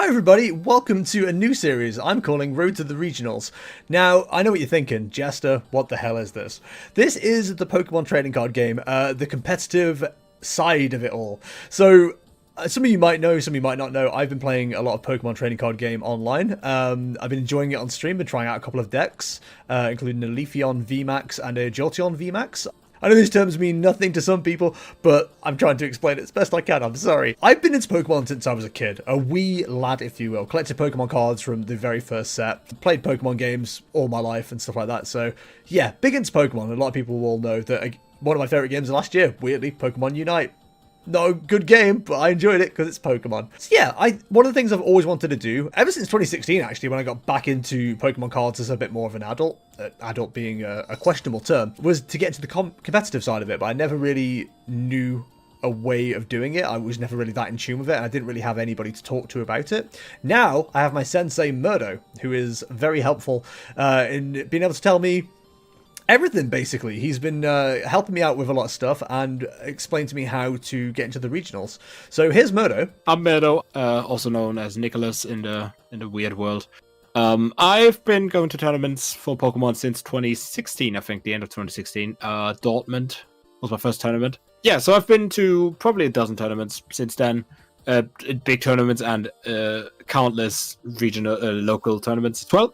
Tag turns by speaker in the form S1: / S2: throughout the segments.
S1: everybody, welcome to a new series I'm calling Road to the Regionals. Now, I know what you're thinking, Jester, what the hell is this? This is the Pokemon trading card game, the competitive side of it all. So, some of you might know, some of you might not know, I've been playing a lot of Pokemon trading card game online. I've been enjoying it on stream, been trying out a couple of decks, including a Leafeon VMAX and a Jolteon VMAX. I know these terms mean nothing to some people, but I'm trying to explain it as best I can, I'm sorry. I've been into Pokemon since I was a kid, a wee lad if you will. Collected Pokemon cards from the very first set, played Pokemon games all my life and stuff like that, so yeah, big into Pokemon. A lot of people will know that one of my favourite games of last year, weirdly, Pokemon Unite. Not a good game, but I enjoyed it because it's Pokemon. So yeah, one of the things I've always wanted to do, ever since 2016 actually, when I got back into Pokemon cards as a bit more of an adult, adult being a questionable term, was to get into the competitive side of it, but I never really knew a way of doing it. I was never really that in tune with it, and I didn't really have anybody to talk to about it. Now, I have my sensei, Murdo, who is very helpful in being able to tell me everything, basically. He's been helping me out with a lot of stuff and explained to me how to get into the regionals. So here's Murdo.
S2: I'm Murdo, also known as Nicholas in the weird world. I've been going to tournaments for Pokemon since 2016, I think, the end of 2016. Dortmund was my first tournament. Yeah, so I've been to probably a dozen tournaments since then. Big tournaments and countless regional, local tournaments as well.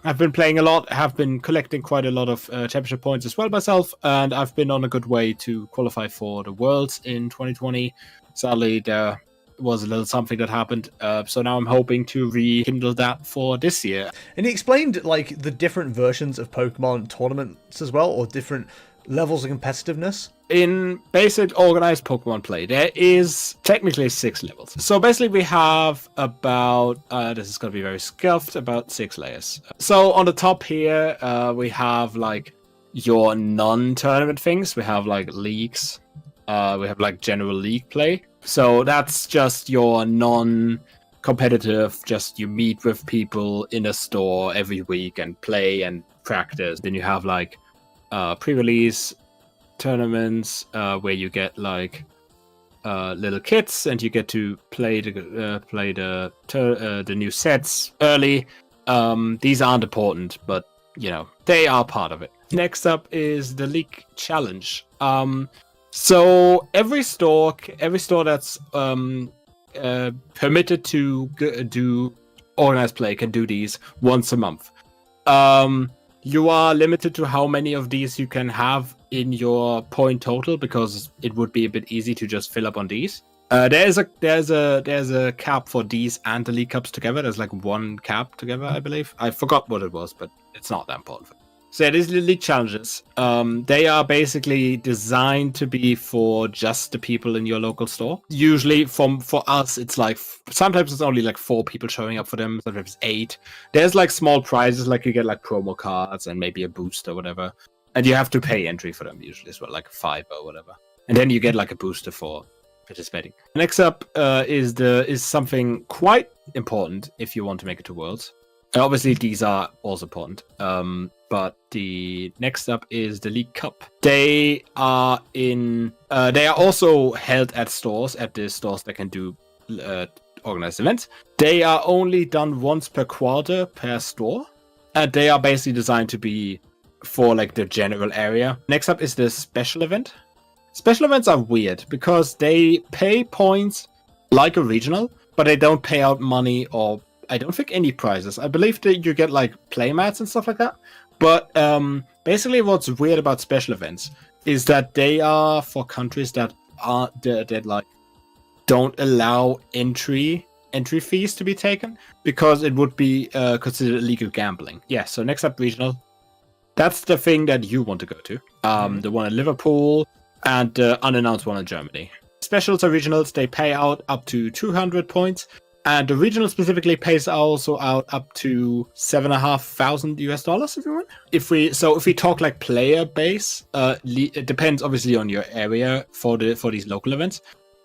S2: I've been playing a lot, have been collecting quite a lot of championship points as well myself, and I've been on a good way to qualify for the Worlds in 2020. Sadly, there was a little something that happened, so now I'm hoping to rekindle that for this year.
S1: And he explained, like, the different versions of Pokemon tournaments as well, or different levels of competitiveness.
S2: In basic organized Pokemon play, there is technically 6 levels. So basically we have about, this is going to be very scuffed, about 6 layers. So on the top here, we have like your non-tournament things. We have like leagues. We have like general league play. So that's just your non-competitive, just you meet with people in a store every week and play and practice. Then you have like pre-release tournaments where you get like little kits and you get to play the new sets early. These aren't important, but you know they are part of it. Next up is the League Challenge. So every store that's permitted to do organized play can do these once a month. You are limited to how many of these you can have in your point total, because it would be a bit easy to just fill up on these. There's a cap for these and the League Cups together. There's like one cap together, I believe. I forgot what it was, but it's not that important. So yeah, these League Challenges, they are basically designed to be for just the people in your local store. Usually for us, it's like, sometimes it's only like 4 people showing up for them, sometimes 8. There's like small prizes, like you get like promo cards and maybe a boost or whatever. And you have to pay entry for them usually as well, like $5 or whatever. And then you get like a booster for participating. Next up is something quite important if you want to make it to Worlds. And obviously these are also important. But the next up is the League Cup. They are also held at stores, at the stores that can do organized events. They are only done once per quarter per store. And they are basically designed to be for like the general area. Next up is the special event. Special events are weird because they pay points like a regional, but they don't pay out money or I don't think any prizes. I believe that you get like playmats and stuff like that. But basically what's weird about special events is that they are for countries that like don't allow entry fees to be taken because it would be considered illegal gambling. Yeah, so next up regional. That's the thing that you want to go to. The one in Liverpool and the unannounced one in Germany. Specials or regionals, they pay out up to 200 points. And the regional specifically pays also out up to $7,500 if you want. If we talk like player base, it depends obviously on your area for these local events.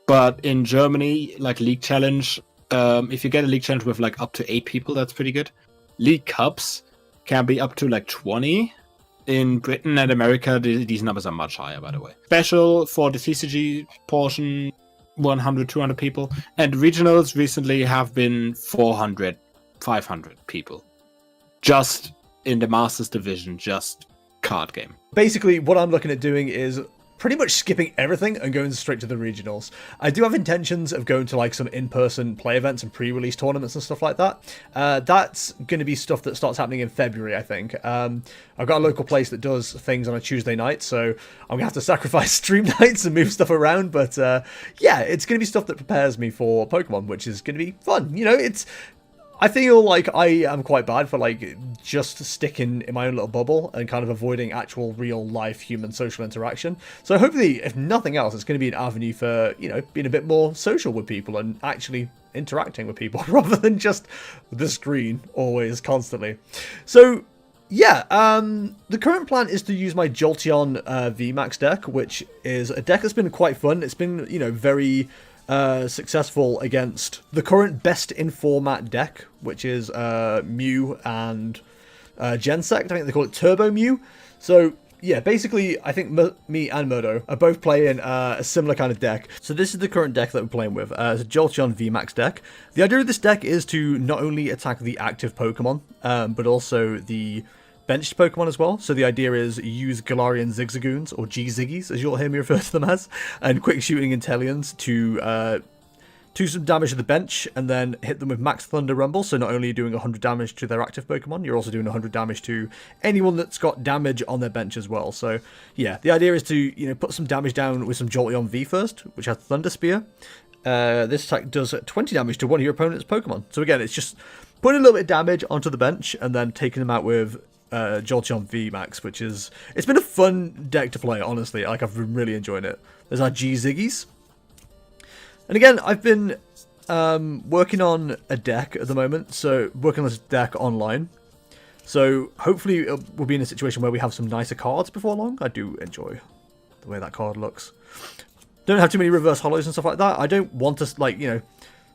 S2: But in Germany, like League Challenge, if you get a League Challenge with like up to 8 people, that's pretty good. League Cups can be up to like 20. In Britain and America, these numbers are much higher, by the way. Special for the TCG portion 100, 200 people. And regionals recently have been 400, 500 people. Just in the Masters division, just card game.
S1: Basically, what I'm looking at doing is pretty much skipping everything and going straight to the regionals. I do have intentions of going to like some in-person play events and pre-release tournaments and stuff like that. That's going to be stuff that starts happening in February, I think. I've got a local place that does things on a Tuesday night, so I'm going to have to sacrifice stream nights and move stuff around, but yeah, it's going to be stuff that prepares me for Pokemon, which is going to be fun. You know, I feel like I am quite bad for like just sticking in my own little bubble and kind of avoiding actual real life human social interaction. So hopefully, if nothing else, it's going to be an avenue for, you know, being a bit more social with people and actually interacting with people rather than just the screen always constantly. So yeah, the current plan is to use my Jolteon VMAX deck, which is a deck that's been quite fun. It's been, you know, very successful against the current best in format deck, which is Mew and Gensect. I think they call it Turbo Mew. So yeah, basically, I think me and Murdo are both playing a similar kind of deck. So this is the current deck that we're playing with. It's a Jolteon VMAX deck. The idea of this deck is to not only attack the active Pokemon, but also the benched Pokemon as well. So the idea is use Galarian Zigzagoons, or G-Ziggies, as you'll hear me refer to them as, and Quick Shooting Inteleons to do some damage to the bench, and then hit them with Max Thunder Rumble. So not only are you doing 100 damage to their active Pokemon, you're also doing 100 damage to anyone that's got damage on their bench as well. So yeah, the idea is to, you know, put some damage down with some Jolteon V first, which has Thunder Spear. This attack does 20 damage to one of your opponent's Pokemon. So again, it's just putting a little bit of damage onto the bench and then taking them out with Jolteon VMAX, which is, it's been a fun deck to play, honestly. Like, I've been really enjoying it. There's our G-Ziggies. And again, I've been working on a deck at the moment, so working on this deck online. So hopefully we'll be in a situation where we have some nicer cards before long. I do enjoy the way that card looks. Don't have too many reverse hollows and stuff like that. I don't want to, like, you know,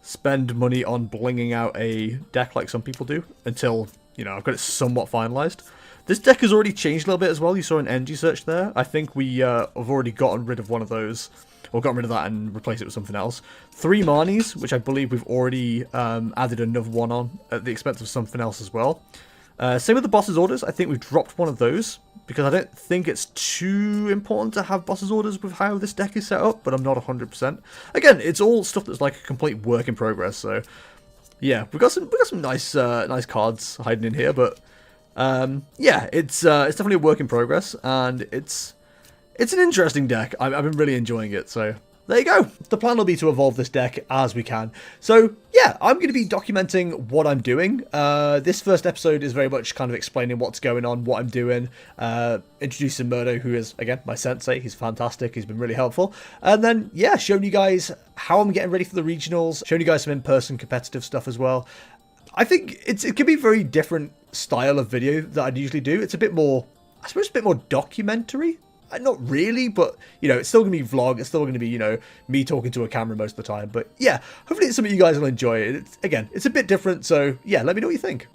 S1: spend money on blinging out a deck like some people do until, you know, I've got it somewhat finalized. This deck has already changed a little bit as well. You saw an NG search there. I think we have already gotten rid of one of those, or gotten rid of that and replaced it with something else. 3 Marnies, which I believe we've already added another one on at the expense of something else as well. Same with the boss's orders. I think we've dropped one of those because I don't think it's too important to have boss's orders with how this deck is set up, but I'm not 100%. Again, it's all stuff that's like a complete work in progress. So yeah, we've got some nice nice cards hiding in here, but yeah, it's definitely a work in progress, and it's an interesting deck. I've been really enjoying it, so there you go. The plan will be to evolve this deck as we can. So yeah, I'm going to be documenting what I'm doing. This first episode is very much kind of explaining what's going on, what I'm doing, introducing Murdo, who is, again, my sensei. He's fantastic. He's been really helpful. And then, yeah, showing you guys how I'm getting ready for the regionals, showing you guys some in-person competitive stuff as well. I think it can be a very different style of video that I'd usually do. It's a bit more, I suppose, a bit more documentary. Not really, but, you know, it's still going to be vlog. It's still going to be, you know, me talking to a camera most of the time. But yeah, hopefully it's something you guys will enjoy. Again, it's a bit different. So yeah, let me know what you think.